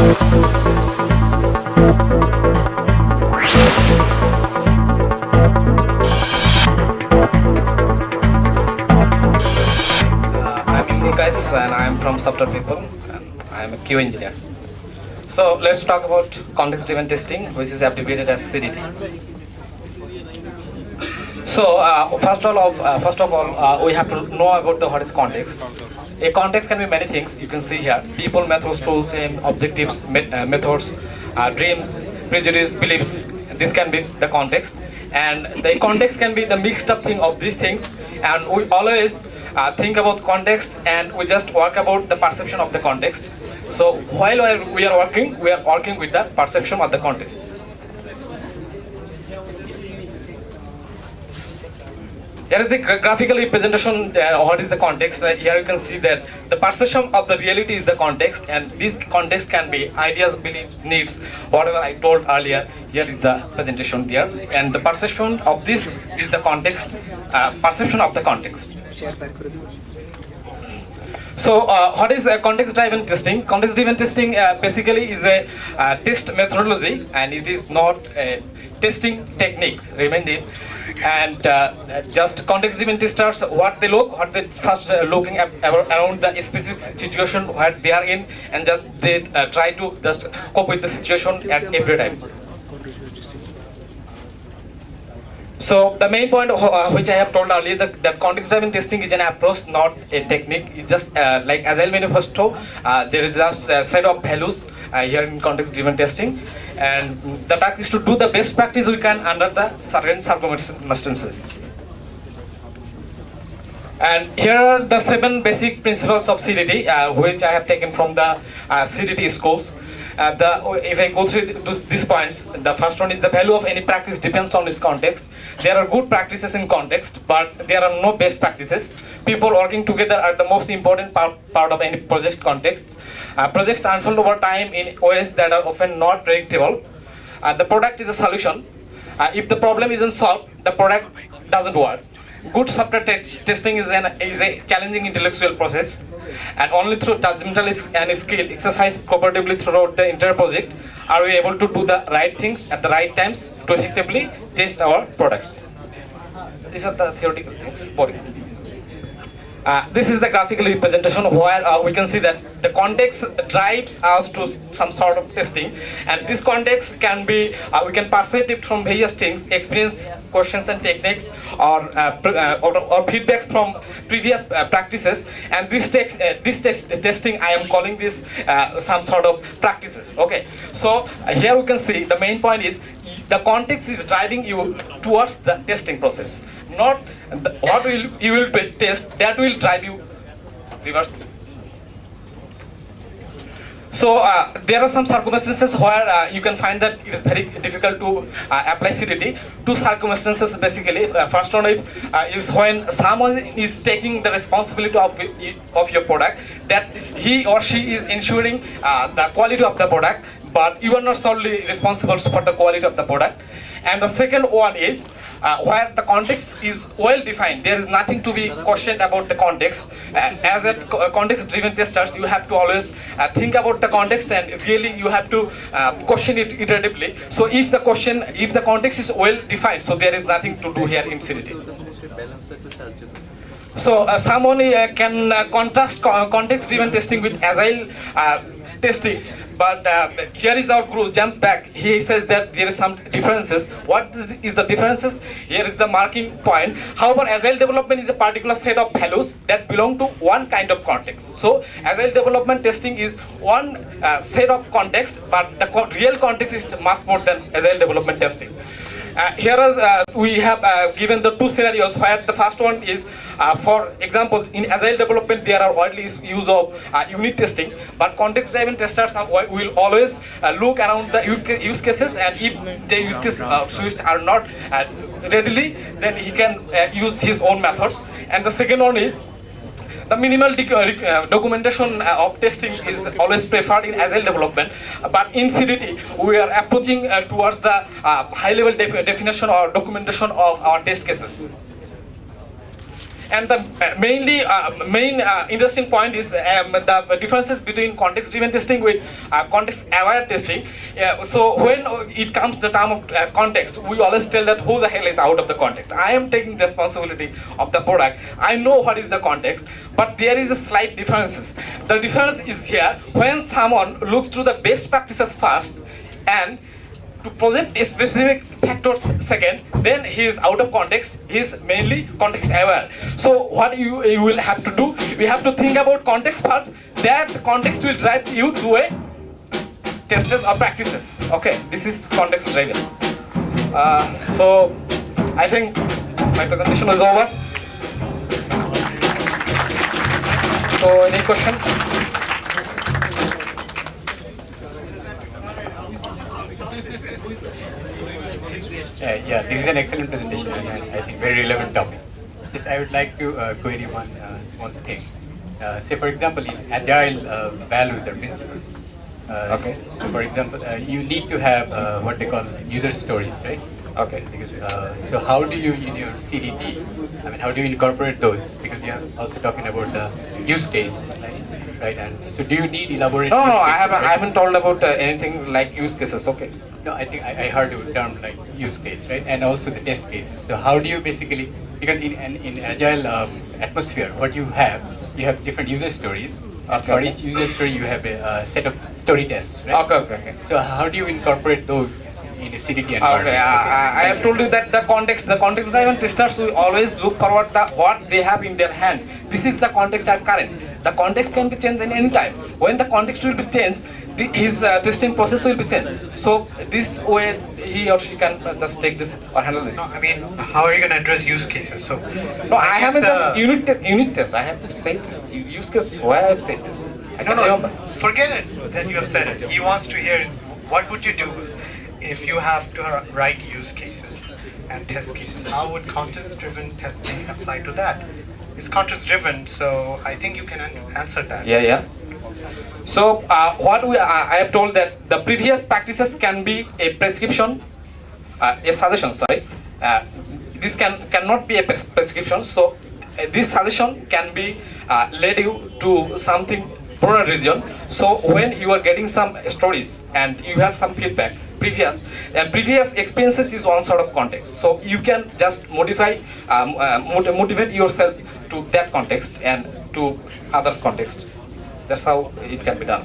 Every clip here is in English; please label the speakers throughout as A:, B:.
A: I'm Imrul guys and I'm from software people and I'm a QA engineer. So let's talk about context driven testing, which is abbreviated as CDT. So first of all, we have to know about the what is context. A context can be many things. You can see here: people, methods, tools, aim, objectives, methods, dreams, prejudice, beliefs. This can be the context, and the context can be the mixed up thing of these things. And we always think about context, and we just work about the perception of the context. So while we are working with the perception of the context. Here is a graphical representation what is the context. Here you can see that the perception of the reality is the context, and this context can be ideas, beliefs, needs, whatever I told earlier. Here is the presentation there, and the perception of this is the context, perception of the context. So what is context-driven testing? Context-driven testing basically is a test methodology, and it is not testing techniques. Remind it. And just context-driven testers, what they first looking around the specific situation where they are in, and just they try to just cope with the situation at every time. So the main point which I have told earlier, that context-driven testing is an approach, not a technique. It's just like Agile Manifesto, there is just a set of values here in context-driven testing, and the task is to do the best practice we can under the certain circumstances. And here are the 7 basic principles of CDT, which I have taken from the CDT schools. If I go through these points, the first one is the value of any practice depends on its context. There are good practices in context, but there are no best practices. People working together are the most important part of any project context. Projects unfold over time in ways that are often not predictable. The product is a solution. If the problem isn't solved, the product doesn't work. Good software testing is a challenging intellectual process, and only through judgmental and skill exercise cooperatively throughout the entire project are we able to do the right things at the right times to effectively test our products. These are the theoretical things. Boring. This is the graphical representation where we can see that the context drives us to some sort of testing, and this context can be we can perceive it from various things: experience, questions and techniques, or feedbacks from previous practices. And this testing, I am calling this some sort of practices. Okay, so here we can see the main point is the context is driving you towards the testing process, not what you will test that will drive you reverse. So there are some circumstances where you can find that it is very difficult to apply CDT. 2 circumstances basically. First one is when someone is taking the responsibility of your product, that he or she is ensuring the quality of the product, but you are not solely responsible for the quality of the product. And the second one is where the context is well defined. There is nothing to be questioned about the context. As a context-driven testers, you have to always think about the context, and really you have to question it iteratively. So if the context is well defined, so there is nothing to do here in CDT. So someone can contrast context-driven testing with agile testing. But here is our guru jumps back. He says that there is some differences. What is the differences? Here is the marking point. However, agile development is a particular set of values that belong to one kind of context. So agile development testing is one set of context, but the real context is much more than agile development testing. Here is we have given the 2 scenarios where the first one is, for example, in agile development there are widely use of unit testing, but context-driven testers will always look around the use cases, and if the use cases are not readily, then he can use his own methods. And the second one is the minimal documentation of testing is always preferred in agile development, but in CDT we are approaching towards the high-level definition or documentation of our test cases. And the main interesting point is the differences between context-driven testing with context-aware testing. So when it comes to the term of context, we always tell that who the hell is out of the context. I am taking responsibility of the product. I know what is the context, but there is a slight differences. The difference is here when someone looks through the best practices first and to present a specific factors second, then he is out of context. He is mainly context aware. So what you will have to do, we have to think about context part. That context will drive you to a tests or practices. Okay, this is context driven. So I think my presentation is over. So any question?
B: Yeah, this is an excellent presentation and I think very relevant topic. Just I would like to query one small thing. Say for example, in agile values or principles.
A: Okay.
B: So for example, you need to have what they call user stories, right?
A: Okay.
B: Because so how do you in your CDT? I mean, how do you incorporate those? Because you are also talking about the use cases, right? And so do you need elaborate?
A: No,
B: use
A: no,
B: cases,
A: I
B: right?
A: haven't told about anything like use cases. Okay.
B: No, I think I heard the term like use case, right? And also the test cases. So how do you basically, because in agile atmosphere, what you have different user stories.
A: Okay.
B: For each user story, you have a set of story tests, right?
A: Okay.
B: So how do you incorporate those in a CDT environment?
A: Okay, I have told you that the context-driven testers will always look forward the what they have in their hand. This is the context at current. The context can be changed in any time. When the context will be changed, his testing process will be changed. So this way he or she can just take this or handle this.
C: No, I mean, how are you going to address use cases? So,
A: No, I haven't just unit test. I have said this. Use case where I have said this. I
C: No,
A: can't remember.
C: forget it. Then you have said it. He wants to hear what would you do if you have to write use cases and test cases. How would context-driven testing apply to that? It's context-driven, so I think you can answer that.
A: Yeah. So what I have told that the previous practices can be a prescription, a suggestion. Sorry, this cannot be a prescription. So this suggestion can be led you to something broader region. So when you are getting some stories and you have some feedback, previous experiences is one sort of context. So you can just motivate yourself to that context and to other context. That's how it can be done.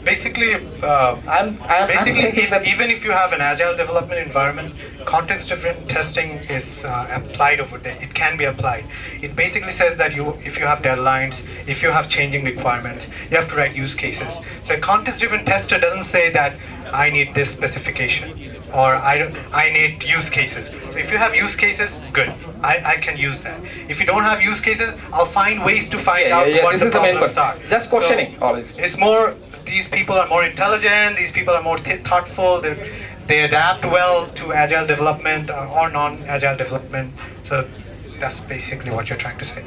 C: Basically,
A: I'm thinking that
C: even if you have an agile development environment, context-driven testing is applied over there. It can be applied. It basically says that if you have deadlines, if you have changing requirements, you have to write use cases. So a context-driven tester doesn't say that I need this specification or I need use cases. So if you have use cases, good. I can use that. If you don't have use cases, I'll find ways to find out what
A: this
C: the
A: is the main
C: problems are.
A: question. Just questioning always.
C: It's more, these people are more intelligent, these people are more thoughtful, they adapt well to agile development or non-agile development. So that's basically what you're trying to say.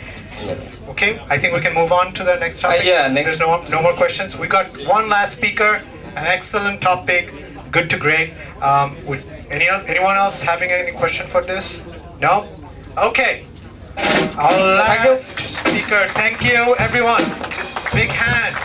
C: Okay, I think we can move on to the next topic.
A: Next.
C: There's no more questions. We got one last speaker, an excellent topic, good to great. Would anyone else having any question for this? No? Okay. Our last speaker. Thank you, everyone. Big hand.